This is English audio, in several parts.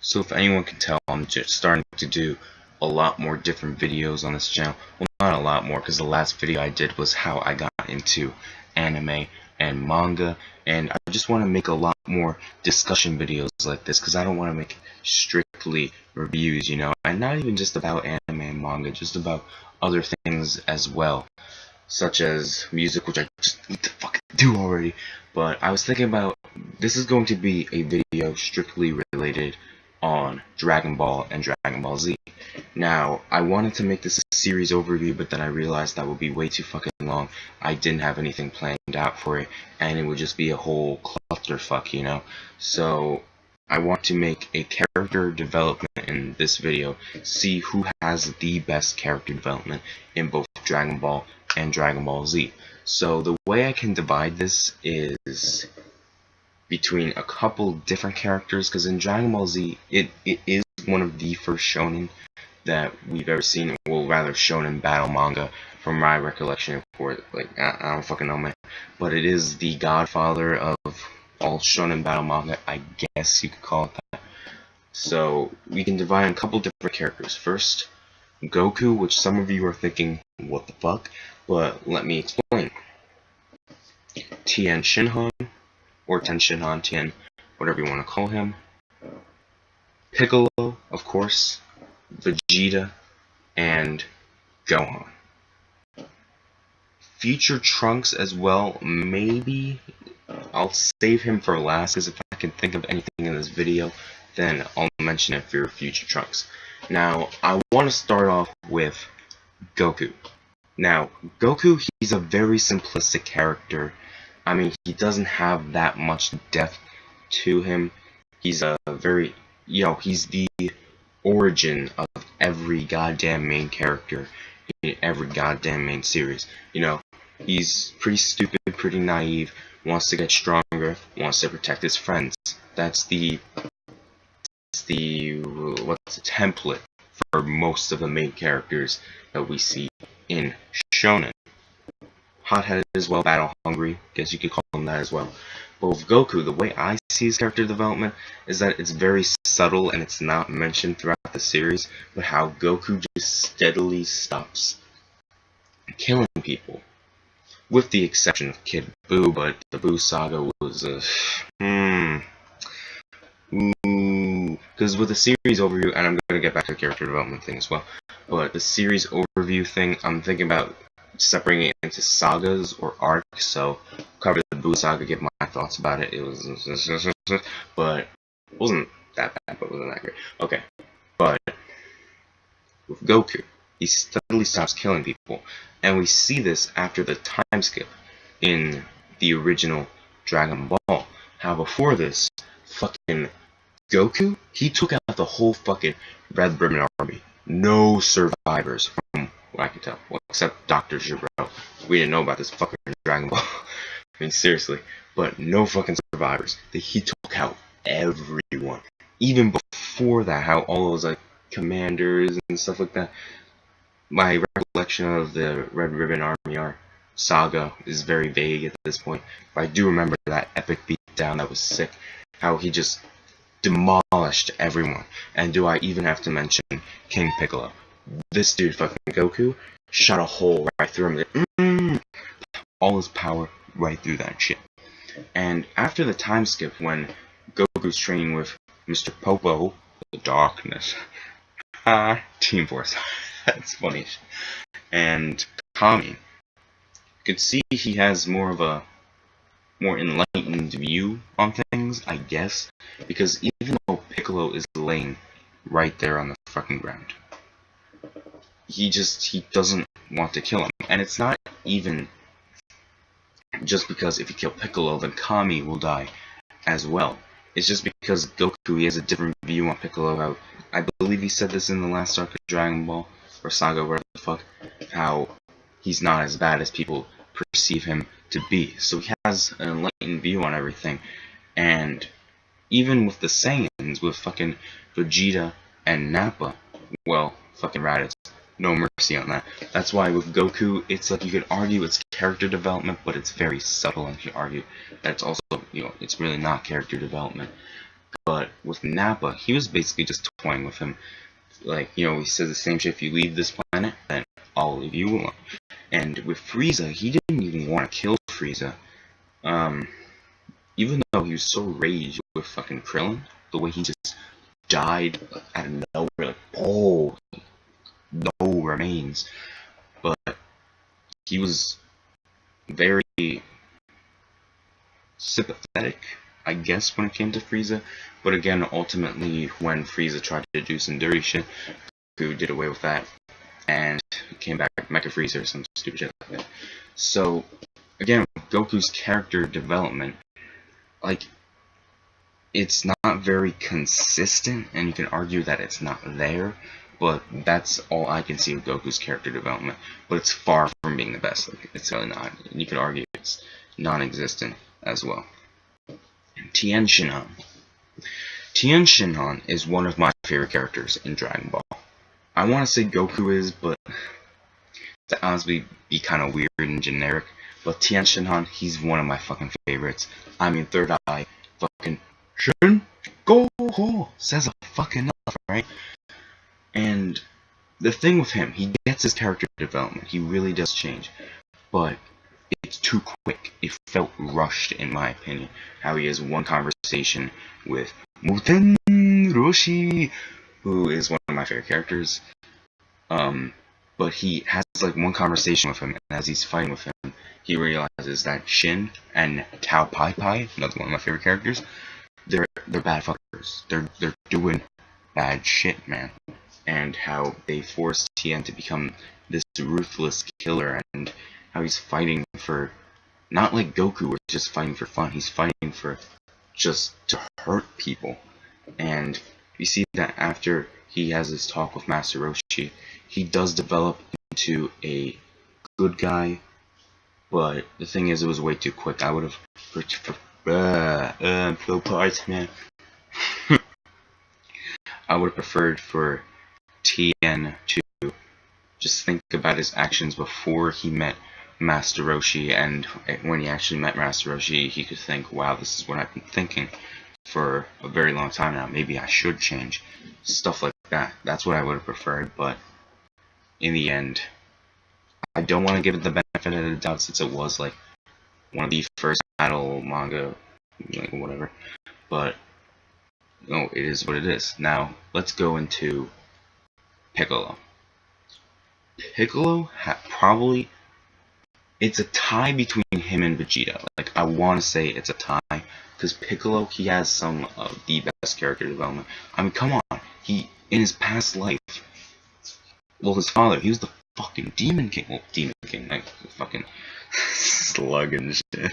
So if anyone can tell, I'm just starting to do a lot more different videos on this channel. Well, not a lot more, because the last video I did was how I got into anime and manga, and I just want to make a lot more discussion videos like this, because I don't want to make strictly reviews, you know, and not even just about anime and manga, just about other things as well, such as music, which I just need to fucking do already. But I was thinking about, this is going to be a video strictly related on Dragon Ball and Dragon Ball Z. Now, I wanted to make this a series overview, but then I realized that would be way too fucking long. I didn't have anything planned out for it, and it would just be a whole clusterfuck, you know? So, I want to make a character development in this video, see who has the best character development in both Dragon Ball and Dragon Ball Z. So, the way I can divide this is between a couple different characters, because in Dragon Ball Z, it is one of the first shonen that we've ever seen, well, rather shonen battle manga, from my recollection. For like, I don't fucking know, man, but it is the godfather of all shonen battle manga, I guess you could call it that. So we can divide in a couple different characters. First, Goku, which some of you are thinking, what the fuck? But let me explain. Tien Shinhan, or Ten Shinhan, Tien, whatever you want to call him. Piccolo, of course, Vegeta, and Gohan. Future Trunks as well, maybe. I'll save him for last, because if I can think of anything in this video, then I'll mention it for Future Trunks. Now, I want to start off with Goku. Now, Goku, he's a very simplistic character. I mean, he doesn't have that much depth to him. He's a very, you know, he's the origin of every goddamn main character in every goddamn main series. You know, he's pretty stupid, pretty naive, wants to get stronger, wants to protect his friends. That's the template for most of the main characters that we see in shonen. Hot-headed as well, battle hungry, guess you could call him that as well. But with Goku, the way I see his character development is that it's very subtle and it's not mentioned throughout the series, but how Goku just steadily stops killing people. With the exception of Kid Buu, but the Buu saga was because with the series overview, and I'm going to get back to the character development thing as well, but the series overview thing, I'm thinking about separating it into sagas or arcs. So cover the Buu saga, give my thoughts about it. It was, but it wasn't that bad, but it wasn't that great. Okay, but with Goku, he steadily stops killing people, and we see this after the time skip in the original Dragon Ball. How before this, fucking Goku, he took out the whole fucking Red Ribbon Army. No survivors from what I can tell. Well, except Dr. Gero. We didn't know about this fucking Dragon Ball. I mean, seriously. But no fucking survivors. He took out everyone. Even before that, how all those, like, commanders and stuff like that. My recollection of the Red Ribbon Army saga is very vague at this point. But I do remember that epic beatdown that was sick. How he just demolished everyone. And do I even have to mention King Piccolo? This dude, fucking Goku, shot a hole right through him. All his power right through that shit. And after the time skip, when Goku's training with Mr. Popo, the Darkness, Team Force, that's funny. And Kami, you could see he has more of a more enlightened view on things, I guess, because even though Piccolo is laying right there on the fucking ground, he doesn't want to kill him. And it's not even just because if you kill Piccolo, then Kami will die as well. It's just because Goku, he has a different view on Piccolo. I believe he said this in the last arc of Dragon Ball, or Saga, whatever the fuck, how he's not as bad as people perceive him to be. So he has an enlightened view on everything. And even with the Saiyans, with fucking Vegeta and Nappa, well, fucking Raditz, no mercy on that. That's why with Goku, it's like you could argue it's character development, but it's very subtle, and you could argue that it's also, you know, it's really not character development. But with Nappa, he was basically just toying with him. Like, you know, he said the same shit: if you leave this planet, then I'll leave you alone. And with Frieza, he didn't even want to kill Frieza. Even though he was so raged with fucking Krillin, the way he just died out of nowhere, like, oh, no remains. But he was very sympathetic, I guess, when it came to Frieza. But again, ultimately, when Frieza tried to do some dirty shit, Goku did away with that and came back Mecha Frieza or some stupid shit like that. So, again, Goku's character development, like, it's not very consistent, and you can argue that it's not there, but that's all I can see with Goku's character development. But it's far from being the best. Like, it's really not. And you could argue it's non-existent as well. Tien Shinhan. Tien Shinhan is one of my favorite characters in Dragon Ball. I want to say Goku is, but to honestly be kind of weird and generic. But Tien Shinhan, he's one of my fucking favorites. I mean, Third Eye, fucking Shin Go says a fucking enough, right? And the thing with him, he gets his character development. He really does change, but it's too quick. It felt rushed, in my opinion. How he has one conversation with Muten Roshi, who is one of my favorite characters. But he has like one conversation with him, and as he's fighting with him, he realizes that Shin and Tao Pai Pai, another one of my favorite characters, they're bad fuckers. They're doing bad shit, man. And how they forced Tien to become this ruthless killer, and how he's fighting for, not like Goku was just fighting for fun, he's fighting for just to hurt people. And you see that after he has this talk with Master Roshi, he does develop into a good guy, but the thing is, it was way too quick. I would have man. I would have preferred for Tien to just think about his actions before he met Master Roshi, and when he actually met Master Roshi, he could think, wow, this is what I've been thinking for a very long time now. Maybe I should change. Stuff like that. That's what I would have preferred, but in the end, I don't want to give it the benefit of the doubt, since it was like one of the first battle manga, like whatever. But no, it is what it is. Now let's go into Piccolo. Piccolo probably, it's a tie between him and Vegeta. Like, I want to say it's a tie, because Piccolo, he has some of the best character development. I mean, come on, he, in his past life, well, his father, he was the fucking Demon King. Well, Demon King, like fucking slug and shit.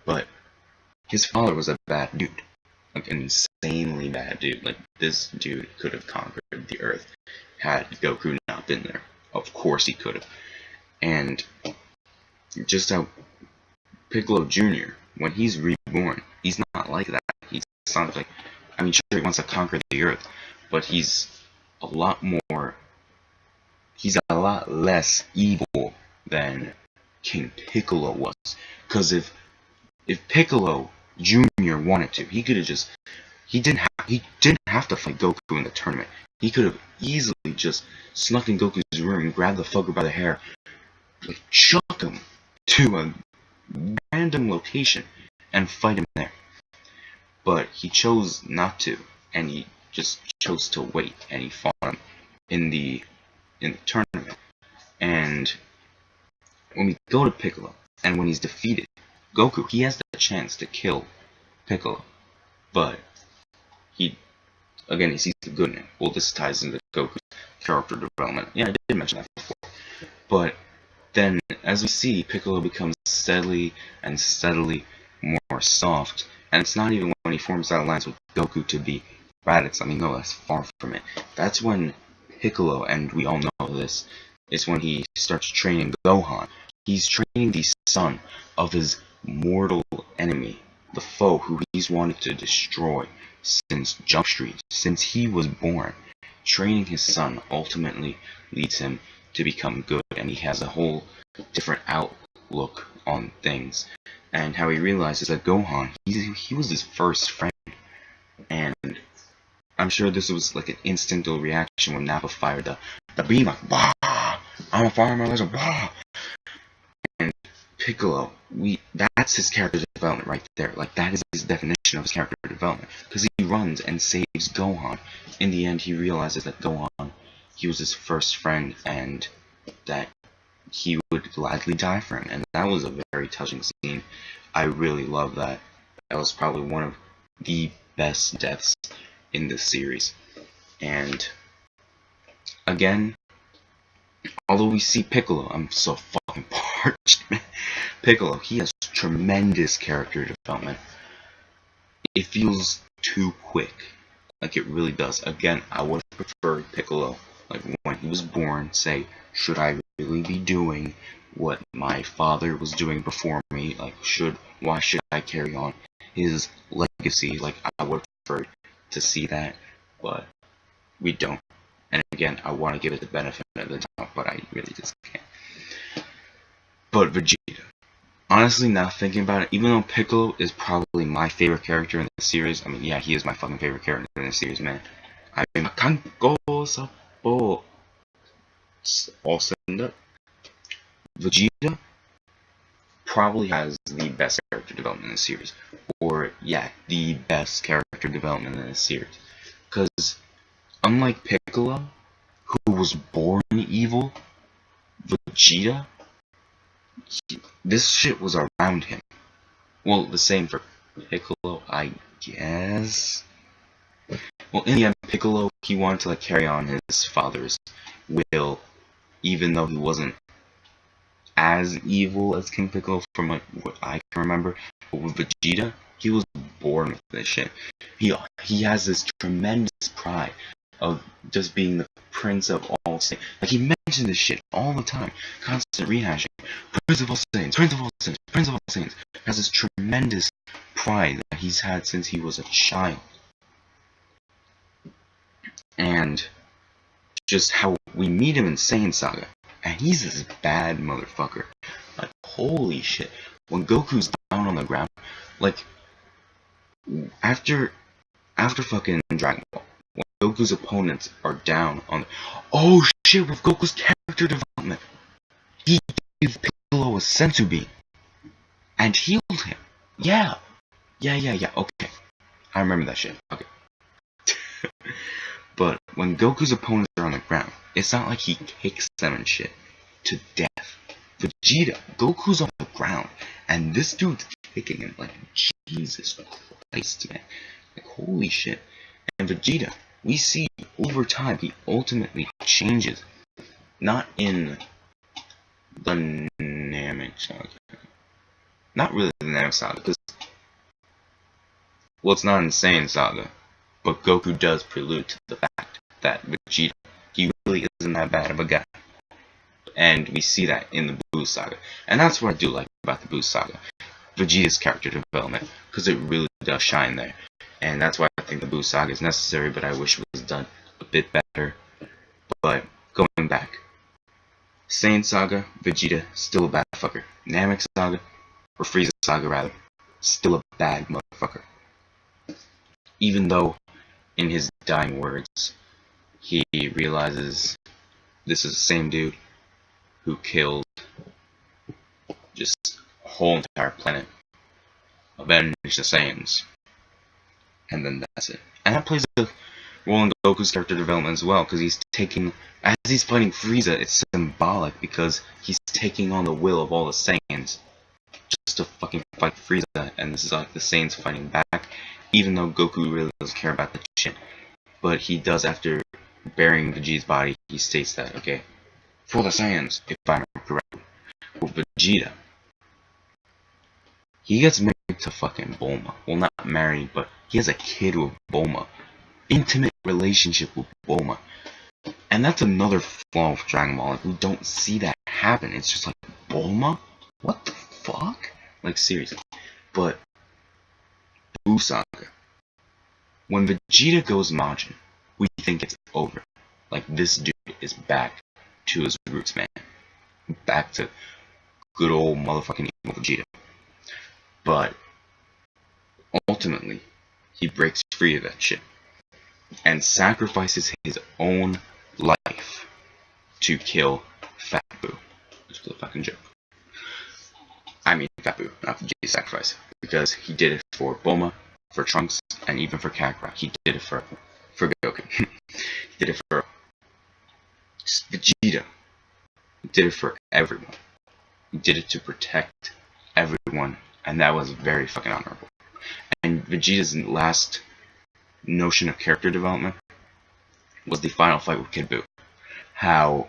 But his father was a bad dude, like an insanely bad dude. Like, this dude could have conquered the Earth had Goku not been there. Of course he could have. And just how Piccolo Jr., when he's reborn, he's not like that. He's not like, I mean, sure, he wants to conquer the Earth, but he's a lot less evil than King Piccolo was. Because if Piccolo Jr. wanted to, he could have just, he didn't have to fight Goku in the tournament. He could have easily just snuck in Goku's room and grabbed the fucker by the hair, like, chuck him to a random location and fight him there. But he chose not to, and he just chose to wait, and he fought him in the tournament. And when we go to Piccolo, and when he's defeated, Goku, he has the chance to kill Piccolo, but he sees the good in it. Well, this ties into Goku's character development. Yeah, I did mention that before. But then, as we see, Piccolo becomes steadily more soft, and it's not even when he forms that alliance with Goku to be Raditz. I mean, no, that's far from it. That's when Piccolo, and we all know this, is when he starts training Gohan. He's training the son of his mortal enemy, the foe who he's wanted to destroy since Jump Street, since he was born. Training his son ultimately leads him to become good, and he has a whole different outlook on things. and how he realizes that Gohan, he was his first friend, and I'm sure this was like an instinctual reaction when Nappa fired the beam, like, bah! I'm a fire my laser, bah! And Piccolo, that's his character development right there. Like, that is his definition of his character development, because he runs and saves Gohan. In the end, he realizes that Gohan, he was his first friend, and that he would gladly die for him, and that was a very touching scene. I really love that. That was probably one of the best deaths in this series. And again, although we see Piccolo, I'm so fucking parched, man. Piccolo, he has tremendous character development. It feels too quick, like it really does. Again, I would have preferred Piccolo, like when he was born, say, should I really be doing what my father was doing before me? Like, why should I carry on his legacy? Like, I would have preferred to see that, but we don't. And again, I want to give it the benefit of the doubt, but I really just can't. But Vegeta. Honestly, now thinking about it, even though Piccolo is probably my favorite character in the series, I mean, yeah, he is my fucking favorite character in the series, man. I mean, Kanko Sapo. All said and done. Vegeta probably has the best character development in the series. Or, yeah, the best character development in the series. Because, unlike Piccolo, who was born evil, Vegeta, this shit was around him. Well, the same for Piccolo, I guess. Well, in the end, Piccolo, he wanted to like carry on his father's will, even though he wasn't as evil as King Piccolo from like what I can remember. But with Vegeta, he was born with this shit. He has this tremendous pride of just being the prince of all Saiyans. Like, he mentioned this shit all the time, constant rehashing. Prince of all Saiyans, Prince of all Saiyans, Prince of all Saiyans. Has this tremendous pride that he's had since he was a child. And just how we meet him in Saiyan Saga, and he's this bad motherfucker. Like, holy shit. When Goku's down on the ground, like, after fucking Dragon Ball, when Goku's opponents are down on the, oh shit, with Goku's character development, he gave Piccolo a senzu bean and healed him. Yeah, okay. I remember that shit. Okay. But when Goku's opponents are on the ground, it's not like he kicks them and shit to death. Vegeta, Goku's on the ground, and this dude's kicking him like, Jesus Christ, man. Like, holy shit. And Vegeta, we see over time he ultimately changes. Not in the Namek Saga. Not really the Namek Saga, because, well, it's not in Saiyan Saga. But Goku does prelude to the fact that Vegeta, he really isn't that bad of a guy. And we see that in the Buu Saga. And that's what I do like about the Buu Saga. Vegeta's character development, because it really does shine there. And that's why I think the Buu Saga is necessary, but I wish it was done a bit better. But, going back. Saiyan Saga, Vegeta, still a bad fucker. Namek Saga, or Frieza Saga rather, still a bad motherfucker. Even though, in his dying words, he realizes this is the same dude who killed just a whole entire planet, avenged the Saiyans, and then that's it. And that plays a role in Goku's character development as well, because he's taking, as he's fighting Frieza, it's symbolic because he's taking on the will of all the Saiyans just to fucking fight Frieza, and this is like the Saiyans fighting back, even though Goku really doesn't care about that shit. But he does, after burying Vegeta's body, he states that, okay, for the Saiyans, if I'm correct. But Vegeta, he gets married to fucking Bulma. Well, not married, but he has a kid with Bulma. Intimate relationship with Bulma. And that's another flaw of Dragon Ball. Like, we don't see that happen. It's just like, Bulma? What the fuck? Like, seriously. But, Buu Saga. When Vegeta goes Majin, we think it's over. Like, this dude is back to his roots, man. Back to good old motherfucking evil Vegeta. But ultimately, he breaks free of that shit and sacrifices his own life to kill Fat Boo. Which was a fucking joke. I mean Fat Boo, not Vegeta's sacrifice. Because he did it for Bulma, for Trunks, and even for Kakarot. He did it for Goku. He did it for Vegeta. He did it for everyone. He did it to protect everyone, and that was very fucking honorable. And Vegeta's last notion of character development was the final fight with Kid Buu. How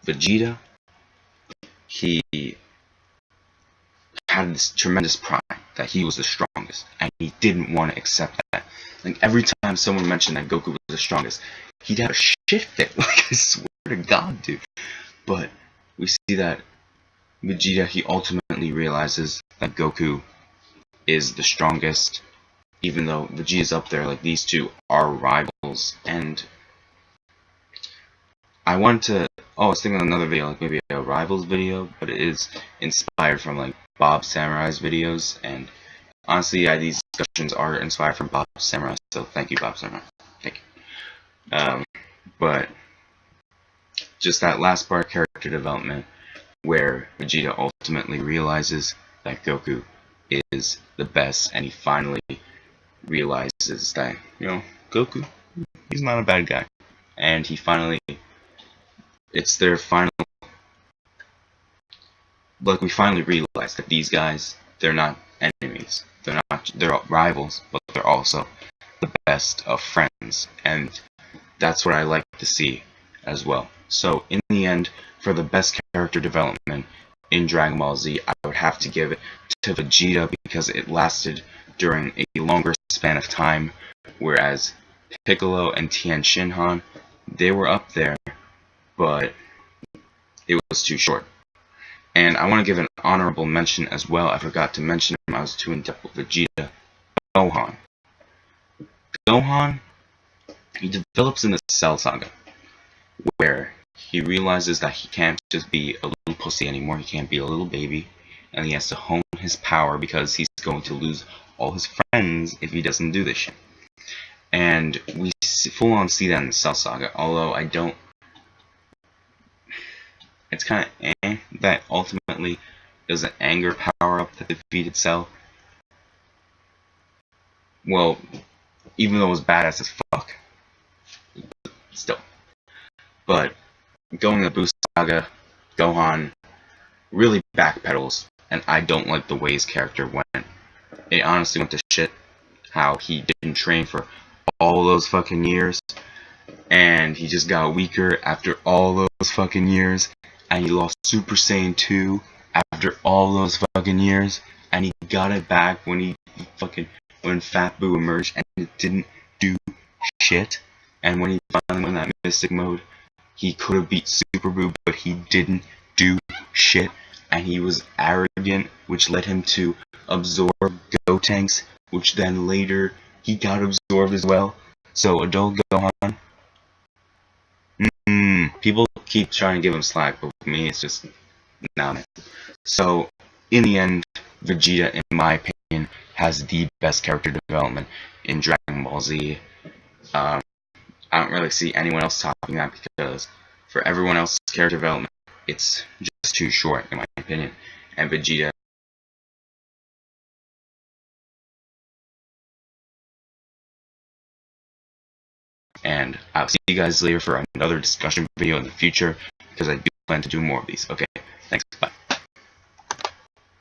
Vegeta, he had this tremendous pride that he was the strongest, and he didn't want to accept that. Like, every time someone mentioned that Goku was the strongest, he'd have a shit fit. Like, I swear to God, dude. But we see that Vegeta, he ultimately realizes that Goku is the strongest, even though Vegeta's up there. Like, these two are rivals. And I wanted to, I was thinking of another video, like maybe a rivals video, but it is inspired from like BobSamurai's videos, and honestly, these discussions are inspired from BobSamurai, so thank you, BobSamurai. Thank you. But just that last part of character development, where Vegeta ultimately realizes that Goku is the best, and he finally realizes that, you know, Goku, he's not a bad guy. And he finally, it's their final, like, we finally realize that these guys, they're not enemies. They're rivals, but they're also the best of friends. And that's what I like to see as well. So in the end, for the best character development in Dragon Ball Z, I would have to give it to Vegeta, because it lasted during a longer span of time, whereas Piccolo and Tien Shinhan, they were up there, but it was too short. And I want to give an honorable mention as well. I forgot to mention him. I was too in depth with Vegeta. Gohan. Gohan, he develops in the Cell Saga, where he realizes that he can't just be a little pussy anymore. He can't be a little baby, and he has to hone his power, because he's going to lose all his friends if he doesn't do this shit. And we full on see that in the Cell Saga, although I don't. It's kind of that ultimately it was an anger power up that defeated Cell. Well, even though it was badass as fuck, still. But going to Buu Saga, Gohan really backpedals, and I don't like the way his character went. It honestly went to shit how he didn't train for all those fucking years, and he just got weaker after all those fucking years, and he lost Super Saiyan 2 after all those fucking years, and he got it back when when Fat Buu emerged, and it didn't do shit. And when he finally went in that Mystic mode, he could have beat Super Buu, but he didn't do shit, and he was arrogant, which led him to absorb Gotenks, which then later he got absorbed as well. So adult Gohan, people keep trying to give him slack, but with me it's just nah, man. So in the end, Vegeta, in my opinion, has the best character development in Dragon Ball Z. I don't really see anyone else topping that, because for everyone else's character development, it's just too short, in my opinion. And Vegeta, and I'll see you guys later for another discussion video in the future, because I do plan to do more of these. Okay, thanks, bye.